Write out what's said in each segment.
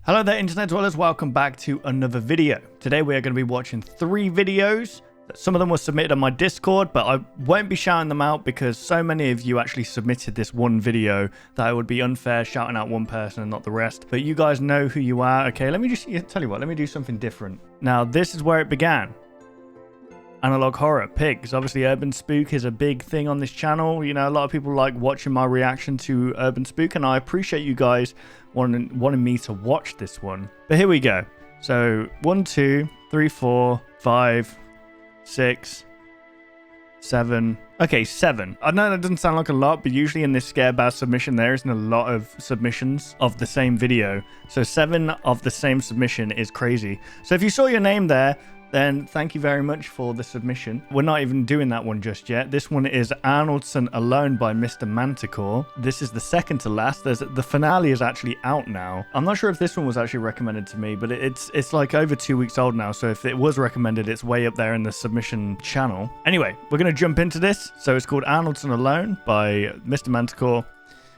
Hello there internet dwellers, welcome back to another video. Today we are going to be watching 3 videos. Some of them were submitted on my Discord, but I won't be shouting them out because so many of you actually submitted this one video that it would be unfair shouting out one person and not the rest. But you guys know who you are. Okay, let me just tell you what, let me do something different. Now, this is where it began. Analog horror, pigs. Obviously, urban spook is a big thing on this channel. You know, a lot of people like watching my reaction to urban spook, and I appreciate you guys wanting me to watch this one. But here we go. So 1, 2, 3, 4, 5, 6, 7. Okay, 7. I know that doesn't sound like a lot, but usually in this scare bass submission, there isn't a lot of submissions of the same video. So 7 of the same submission is crazy. So if you saw your name there, then thank you very much for the submission. We're not even doing that one just yet. This one is Arnoldson Alone by Mr. Manticore. This is the second to last. The finale is actually out now. I'm not sure if this one was actually recommended to me, but it's like over 2 weeks old now. So if it was recommended, it's way up there in the submission channel. Anyway, we're going to jump into this. So it's called Arnoldson Alone by Mr. Manticore.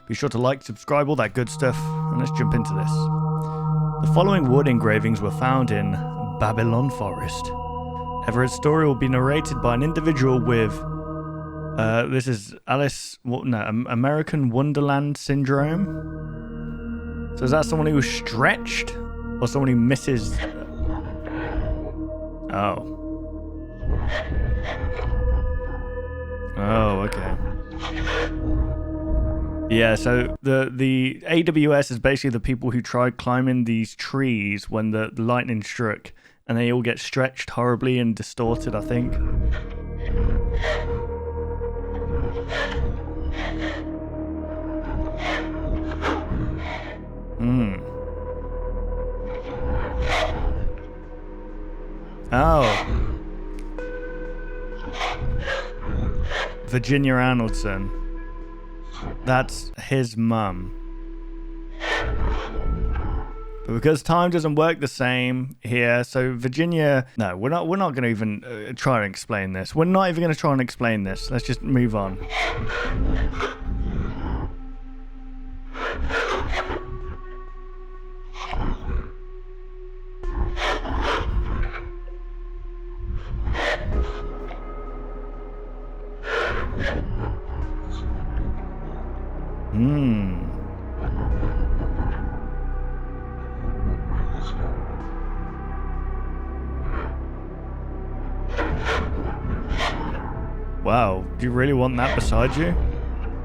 Be sure to like, subscribe, all that good stuff. And let's jump into this. The following wood engravings were found in Babylon Forest. Everett's story will be narrated by an individual with this is American Wonderland syndrome. So is that someone who was stretched or someone who misses? Oh, okay. Yeah, so the AWS is basically the people who tried climbing these trees when the lightning struck, and they all get stretched horribly and distorted, I think. Oh. Virginia Arnoldson. That's his mum. But because time doesn't work the same here, so Virginia... No, we're not going to even try and explain this. We're not even going to try and explain this. Let's just move on. Wow, do you really want that beside you?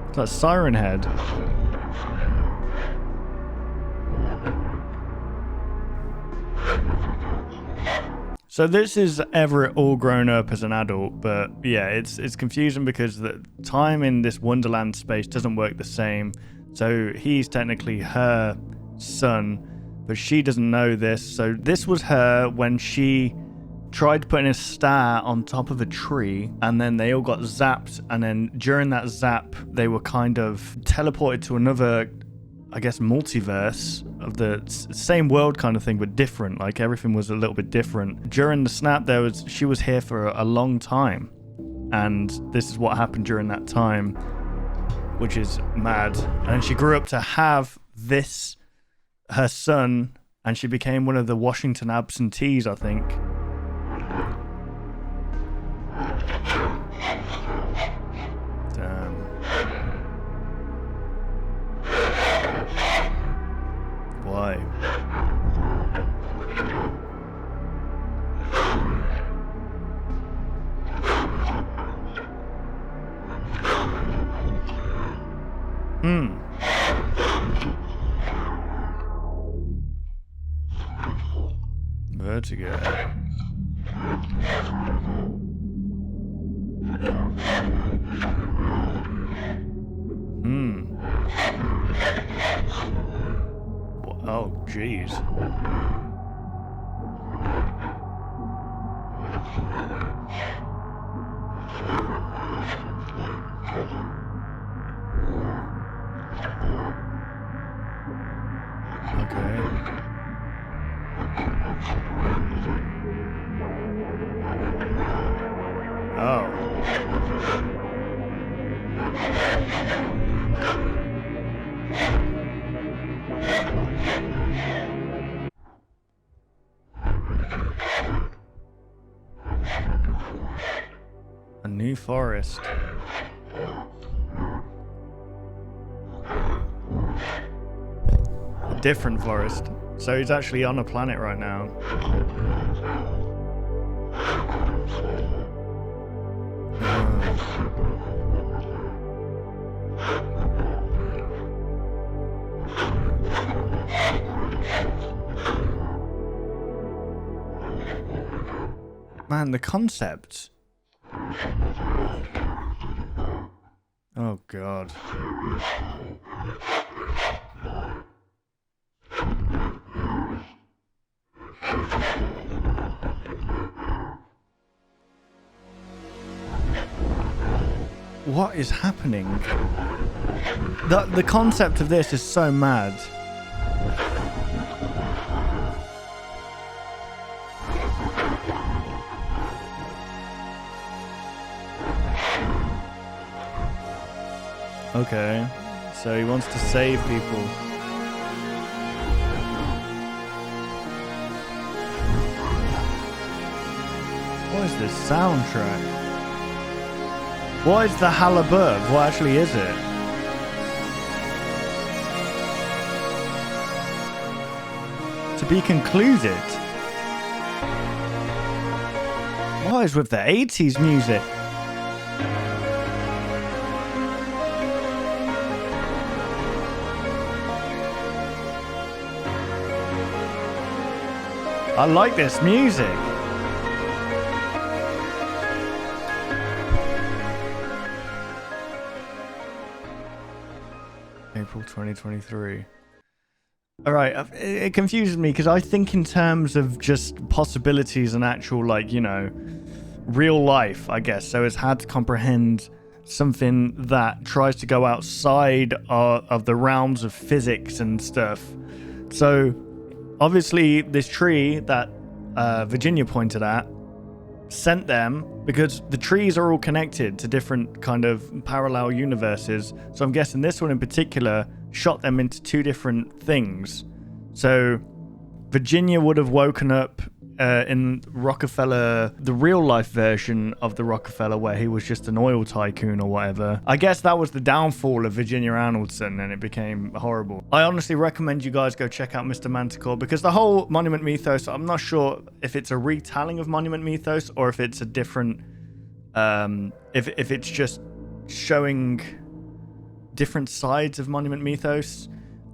It's like Siren Head. So this is Everett all grown up as an adult, but yeah, it's confusing because the time in this Wonderland space doesn't work the same. So he's technically her son, but she doesn't know this. So this was her when she tried putting a star on top of a tree, and then they all got zapped, and then during that zap they were kind of teleported to another, I guess, multiverse of the same world kind of thing, but different. Like everything was a little bit different. During the snap she was here for a long time, and this is what happened during that time, which is mad. And she grew up to have this, her son, and she became one of the Washington absentees, I think. Damn. Why? Vertigo. Oh, jeez. Okay. Oh. A new forest. A different forest. So he's actually on a planet right now. Man, the concept. Oh, God. What is happening? The concept of this is so mad. Okay, so he wants to save people. What is this soundtrack? What is the halabub? What actually is it? To be concluded. What is with the 80s music? I like this music. April 2023. All right, it confuses me because I think in terms of just possibilities and actual, like, you know, real life, I guess. So it's hard to comprehend something that tries to go outside of the realms of physics and stuff. So obviously, this tree that Virginia pointed at sent them because the trees are all connected to different kind of parallel universes. So I'm guessing this one in particular shot them into two different things. So Virginia would have woken up in Rockefeller, the real life version of the Rockefeller, where he was just an oil tycoon or whatever. I guess that was the downfall of Virginia Arnoldson, and it became horrible. I honestly recommend you guys go check out Mr. Manticore, because the whole Monument Mythos, I'm not sure if it's a retelling of Monument Mythos or if it's a different, if it's just showing different sides of Monument Mythos.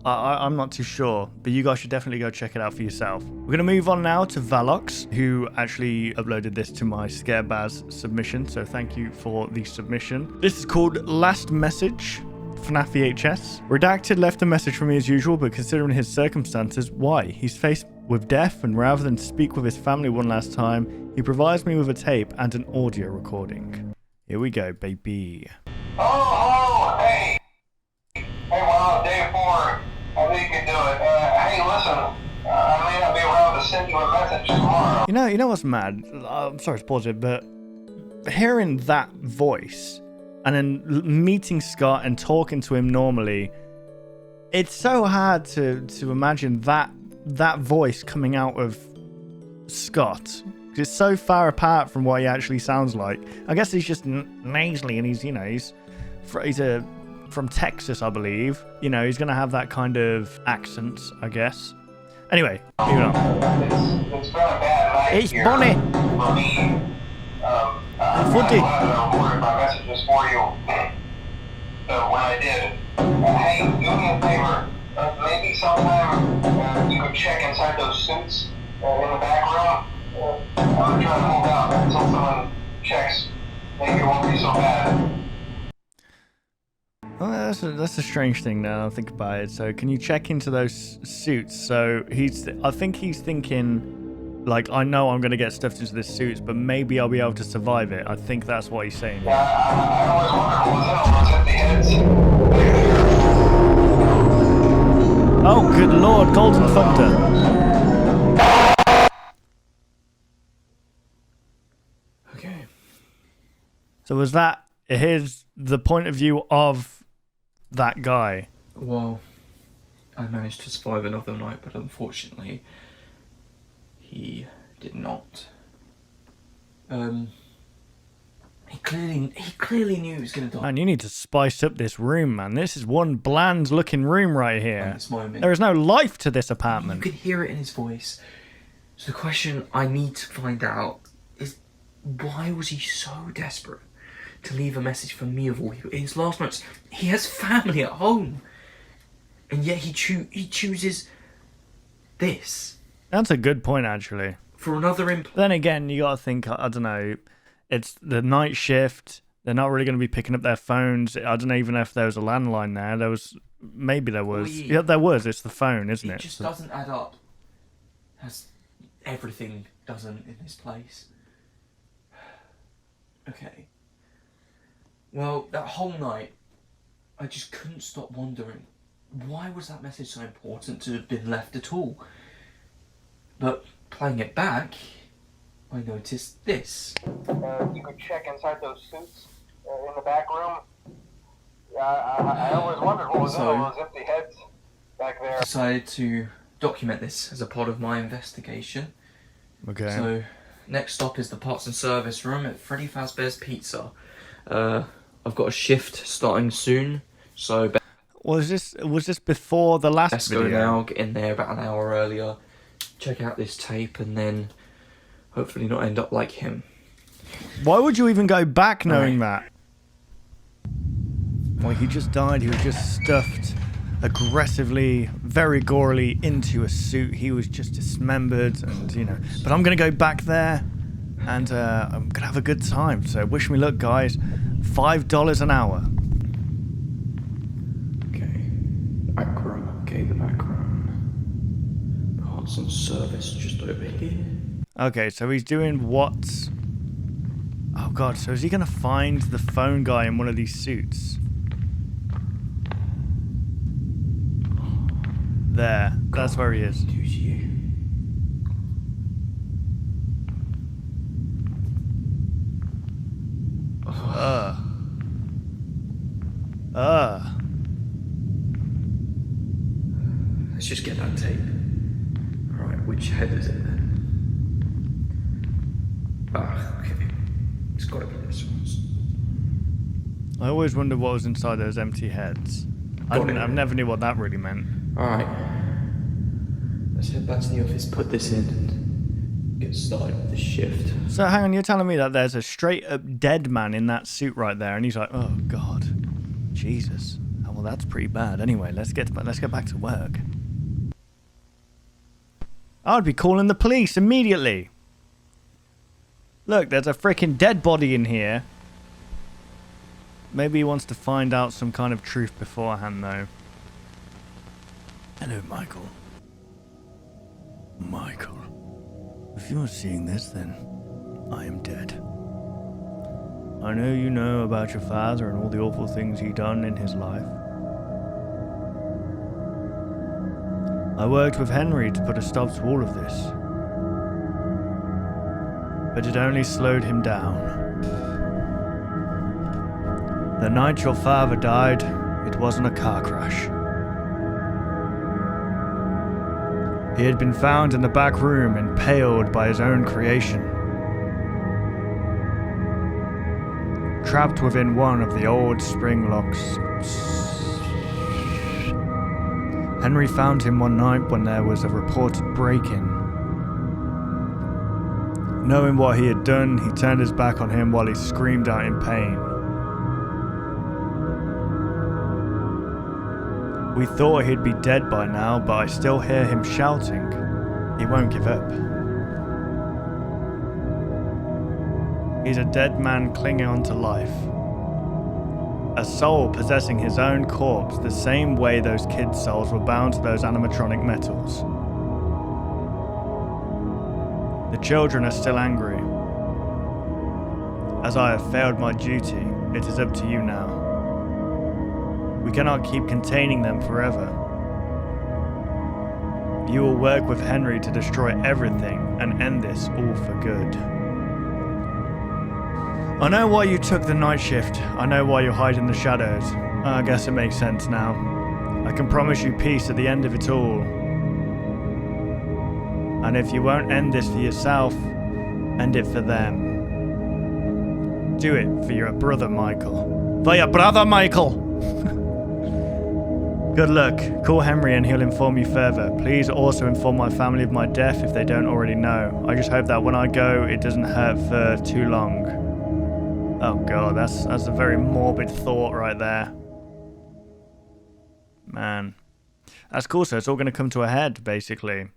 I'm not too sure, but you guys should definitely go check it out for yourself. We're going to move on now to Valox, who actually uploaded this to my Scarebaz submission, so thank you for the submission. This is called Last Message, FNAF VHS. Redacted left a message for me as usual, but considering his circumstances, why? He's faced with death, and rather than speak with his family one last time, he provides me with a tape and an audio recording. Here we go, baby. Oh, hey. Hey, well, day 4. I think you can do it. Hey, listen, I may not be around to send you a message tomorrow. You know what's mad? I'm sorry to pause it, but hearing that voice and then meeting Scott and talking to him normally, it's so hard to imagine that voice coming out of Scott. It's so far apart from what he actually sounds like. I guess he's just nasally, and he's from Texas, I believe. You know, he's going to have that kind of accent, I guess. Anyway, moving on. It's been a bad night It's here Bonnie. for me. Footy. I recorded my messages for you. So when I did, hey, do me a favor. Maybe sometime you could check inside those suits in the background. I'm trying to hold out until someone checks. Maybe it won't be so bad. Well, that's a strange thing now I think about it. So can you check into those suits? So I think he's thinking, like, I know I'm going to get stuffed into this suits, but maybe I'll be able to survive it. I think that's what he's saying. Yeah, I always wondered who was in on the heads. Oh, good lord, Golden Thunder. Okay. So was that the point of view of that guy? Well, I managed to survive another night, but unfortunately, he did not. He clearly knew he was going to die. Man, you need to spice up this room, man. This is one bland-looking room right here. At this moment. There is no life to this You apartment. could hear it in his voice. So the question I need to find out is, why was he so desperate to leave a message for me of all people? In his last moments, he has family at home, and yet he chooses this That's a good point, actually. for another Then again, you gotta think, I don't know, it's the night shift. They're not really going to be picking up their phones. I don't even know if there was a landline there. Maybe there was. Yeah, there was. It's the phone, isn't it? It just doesn't add up. As everything doesn't in this place. Okay. Well, that whole night, I just couldn't stop wondering, why was that message so important to have been left at all? But playing it back, I noticed this. You could check inside those suits in the back room. I always wondered what was in all those empty heads back there. I decided to document this as a part of my investigation. Okay. So, next stop is the parts and service room at Freddy Fazbear's Pizza. I've got a shift starting soon, so Was this before the last best video? go now, get in there about an hour earlier, check out this tape, and then hopefully not end up like him. Why would you even go back knowing that? Well, he just died. He was just stuffed aggressively, very gorily into a suit. He was just dismembered, and But I'm gonna go back there, and I'm gonna have a good time. So wish me luck, guys. $5 an hour. Okay, back room. Okay, the back room. Parts and service just over here. Okay, so he's doing what? Oh god, so is he gonna find the phone guy in one of these suits? There, that's where he is. Who's you? Let's just get that tape. Alright, which head is it then? Okay. It's gotta be this one. I always wondered what was inside those empty heads. I never knew what that really meant. Alright. Let's head back to the office, put this in, and get started with the shift. So hang on, you're telling me that there's a straight up dead man in that suit right there, and he's like, oh god, Jesus. Oh, well, that's pretty bad. Anyway, let's get back to work. I'd be calling the police immediately. Look, there's a freaking dead body in here. Maybe he wants to find out some kind of truth beforehand, though. Hello, Michael. Michael. If you're seeing this, then I am dead. I know you know about your father and all the awful things he done in his life. I worked with Henry to put a stop to all of this. But it only slowed him down. The night your father died, it wasn't a car crash. He had been found in the back room, impaled by his own creation. Trapped within one of the old spring locks. Henry found him one night when there was a reported break-in. Knowing what he had done, he turned his back on him while he screamed out in pain. We thought he'd be dead by now, but I still hear him shouting. He won't give up. He's a dead man clinging on to life. A soul possessing his own corpse the same way those kids' souls were bound to those animatronic metals. The children are still angry. As I have failed my duty, it is up to you now. We cannot keep containing them forever. You will work with Henry to destroy everything and end this all for good. I know why you took the night shift. I know why you hide in the shadows. I guess it makes sense now. I can promise you peace at the end of it all. And if you won't end this for yourself, end it for them. Do it for your brother, Michael. For your brother, Michael! Good luck. Call Henry and he'll inform you further. Please also inform my family of my death if they don't already know. I just hope that when I go, it doesn't hurt for too long. Oh god, that's a very morbid thought right there. Man. That's cool, so it's all going to come to a head, basically.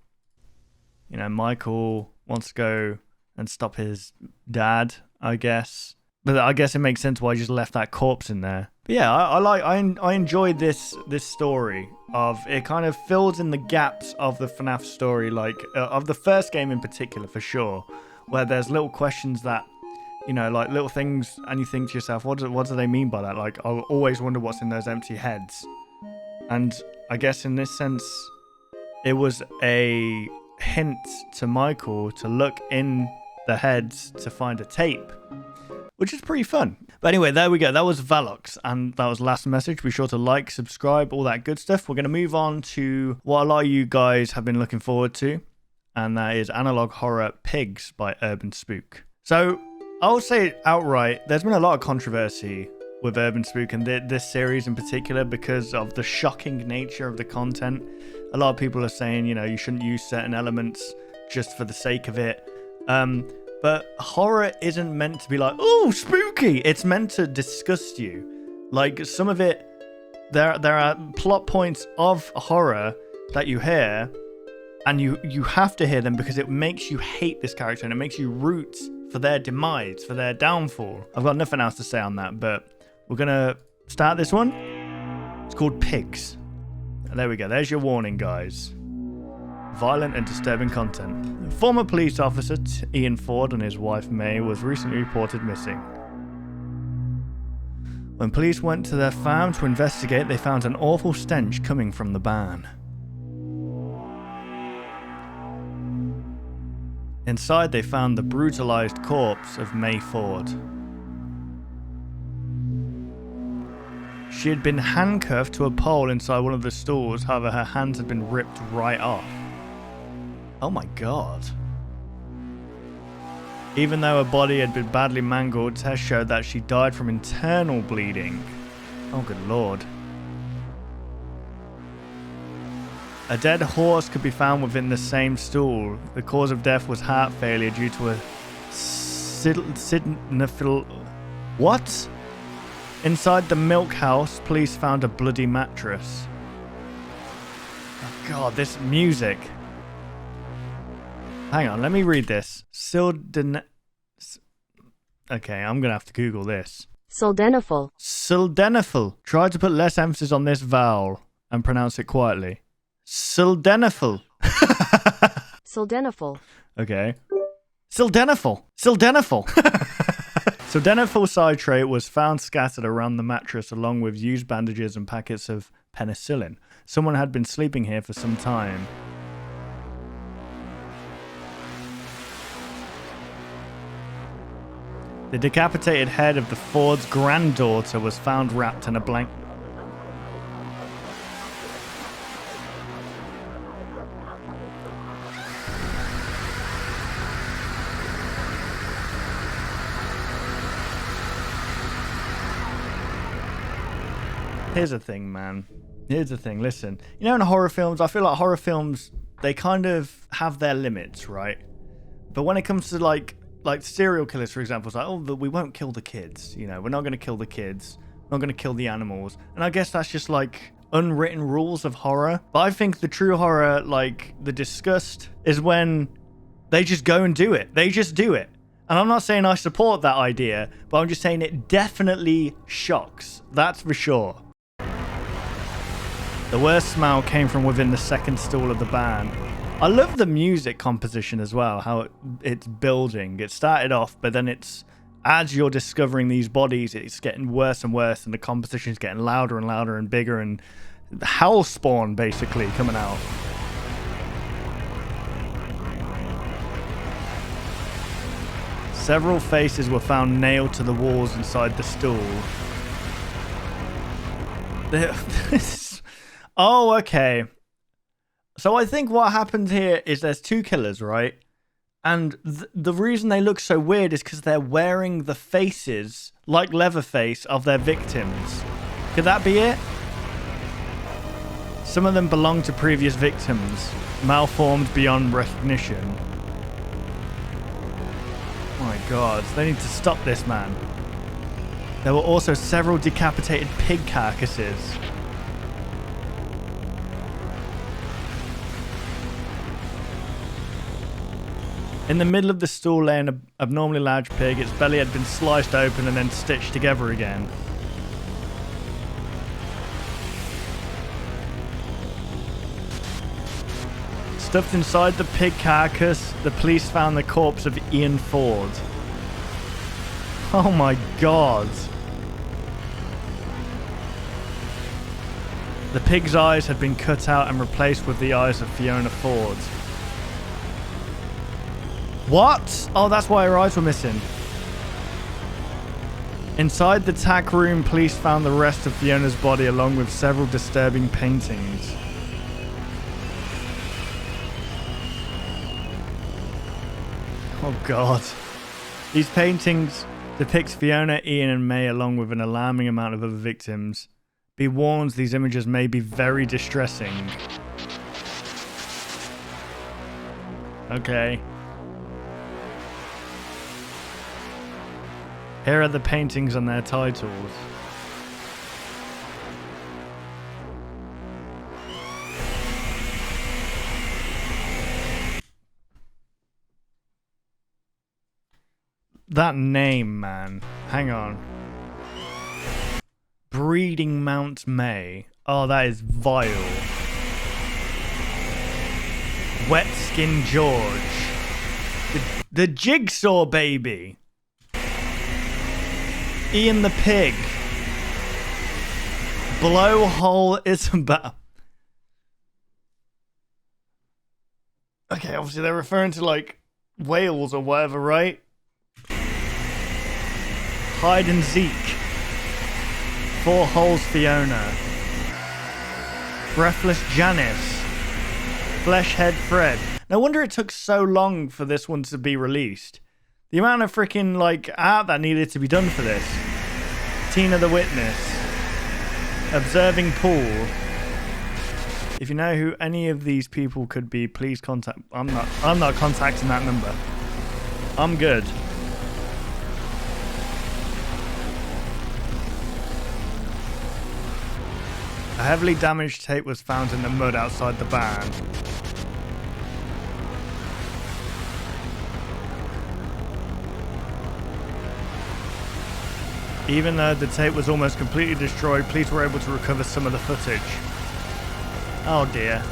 You know, Michael wants to go and stop his dad, I guess. But I guess it makes sense why he just left that corpse in there. But yeah, I enjoyed this story of it. Kind of fills in the gaps of the FNAF story, like of the first game in particular, for sure, where there's little questions that, you know, like little things, and you think to yourself, what do they mean by that? Like, I always wonder what's in those empty heads. And I guess in this sense, it was a hint to Michael to look in the heads to find a tape, which is pretty fun. But anyway, there we go. That was Valox, and that was Last Message. Be sure to like, subscribe, all that good stuff. We're going to move on to what a lot of you guys have been looking forward to, and that is Analog Horror Pigs by Urban Spook. So I'll say it outright, there's been a lot of controversy with Urban Spook and this series in particular because of the shocking nature of the content. A lot of people are saying, you know, you shouldn't use certain elements just for the sake of it. But horror isn't meant to be like, oh, spooky. It's meant to disgust you. Like, some of it, there are plot points of horror that you hear, and you have to hear them because it makes you hate this character and it makes you root for their demise, for their downfall. I've got nothing else to say on that, but we're going to start this one. It's called Pigs. And there we go. There's your warning, guys. Violent and disturbing content. Former police officer Ian Ford and his wife May was recently reported missing. When police went to their farm to investigate, they found an awful stench coming from the barn. Inside, they found the brutalized corpse of May Ford. She had been handcuffed to a pole inside one of the stalls, however her hands had been ripped right off. Oh my god. Even though her body had been badly mangled, tests showed that she died from internal bleeding. Oh good lord. A dead horse could be found within the same stall. The cause of death was heart failure due to a sidnephil... What? Inside the milk house, police found a bloody mattress. Oh god, this music. Hang on, let me read this. Okay, I'm gonna have to Google this. Sildenafil. Sildenafil. Try to put less emphasis on this vowel and pronounce it quietly. Sildenafil. Sildenafil. Okay. Sildenafil. Sildenafil. Sildenafil citrate was found scattered around the mattress along with used bandages and packets of penicillin. Someone had been sleeping here for some time. The decapitated head of the Ford's granddaughter was found wrapped in a blanket. Here's the thing, man. Here's the thing. Listen, you know, in horror films, I feel like horror films, they kind of have their limits, right? But when it comes to like serial killers, for example, it's like, oh, we won't kill the kids. You know, we're not going to kill the kids. We're not going to kill the animals. And I guess that's just like unwritten rules of horror. But I think the true horror, like the disgust, is when they just go and do it. They just do it. And I'm not saying I support that idea, but I'm just saying it definitely shocks. That's for sure. The worst smell came from within the second stall of the barn. I love the music composition as well, how it's building. It started off, but then it's, as you're discovering these bodies, it's getting worse and worse, and the composition is getting louder and louder and bigger, and hell spawn basically coming out. Several faces were found nailed to the walls inside the stall. Oh, okay. So I think what happened here is there's two killers, right? And the reason they look so weird is because they're wearing the faces, like Leatherface, of their victims. Could that be it? Some of them belong to previous victims, malformed beyond recognition. My God, they need to stop this, man. There were also several decapitated pig carcasses. In the middle of the stool lay an abnormally large pig. Its belly had been sliced open and then stitched together again. Stuffed inside the pig carcass, the police found the corpse of Ian Ford. Oh my God. The pig's eyes had been cut out and replaced with the eyes of Fiona Ford. What? Oh, that's why her eyes were missing. Inside the tack room, police found the rest of Fiona's body along with several disturbing paintings. Oh God. These paintings depict Fiona, Ian and May along with an alarming amount of other victims. Be warned, these images may be very distressing. Okay. Here are the paintings and their titles. That name, man. Hang on. Breeding Mount May. Oh, that is vile. Wet Skin George. The Jigsaw Baby. Ian the Pig. Blowhole Isabel. Okay, obviously they're referring to like Wales or whatever, right? Hide and Zeke. Four Holes Fiona. Breathless Janice. Fleshhead Fred. No wonder it took so long for this one to be released. The amount of freaking, like, art that needed to be done for this. Tina the Witness. Observing Pool. If you know who any of these people could be, please contact... I'm not contacting that number. I'm good. A heavily damaged tape was found in the mud outside the barn. Even though the tape was almost completely destroyed, police were able to recover some of the footage. Oh dear.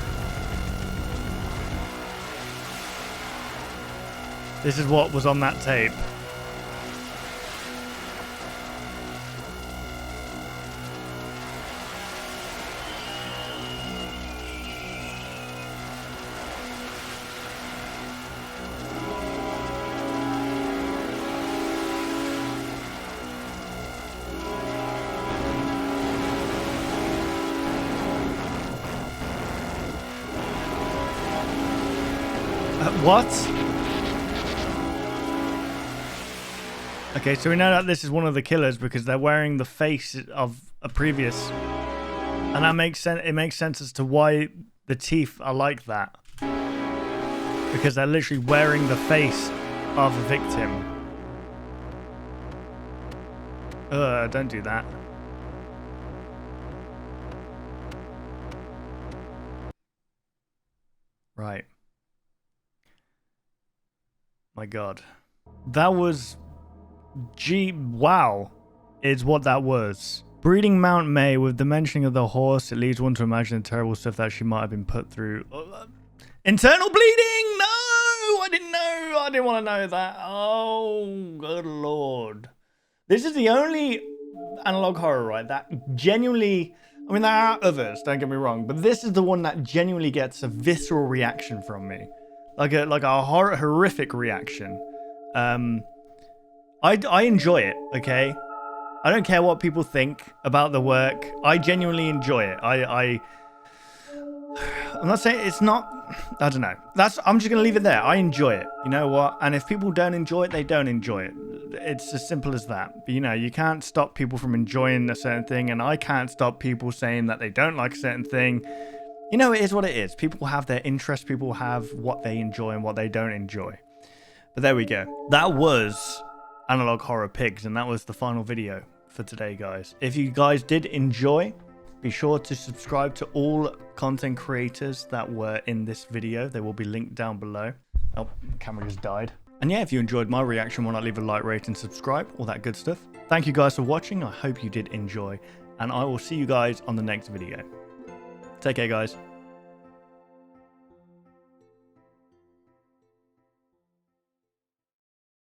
This is what was on that tape. What? Okay, so we know that this is one of the killers because they're wearing the face of a previous, and that makes sense. It makes sense as to why the teeth are like that, because they're literally wearing the face of a victim. Don't do that. Right. My God. That was... wow. Is what that was. Breeding Mount May, with the mentioning of the horse, it leads one to imagine the terrible stuff that she might have been put through. Internal bleeding! No! I didn't know! I didn't want to know that. Oh, good Lord. This is the only analog horror, right, that genuinely... I mean, there are others, don't get me wrong, but this is the one that genuinely gets a visceral reaction from me. Like a horrific reaction. I enjoy it, okay? I don't care what people think about the work. I genuinely enjoy it. I'm not saying it's not I don't know. I'm just going to leave it there. I enjoy it. You know what? And if people don't enjoy it, they don't enjoy it. It's as simple as that. But, you know, you can't stop people from enjoying a certain thing, and I can't stop people saying that they don't like a certain thing. You know, it is what it is. People have their interests. People have what they enjoy and what they don't enjoy. But there we go. That was Analog Horror Pigs, and that was the final video for today, guys. If you guys did enjoy, be sure to subscribe to all content creators that were in this video. They will be linked down below. Oh, the camera just died. And yeah, if you enjoyed my reaction, why not leave a like, rate, and subscribe, all that good stuff. Thank you guys for watching. I hope you did enjoy, and I will see you guys on the next video. Take care, guys.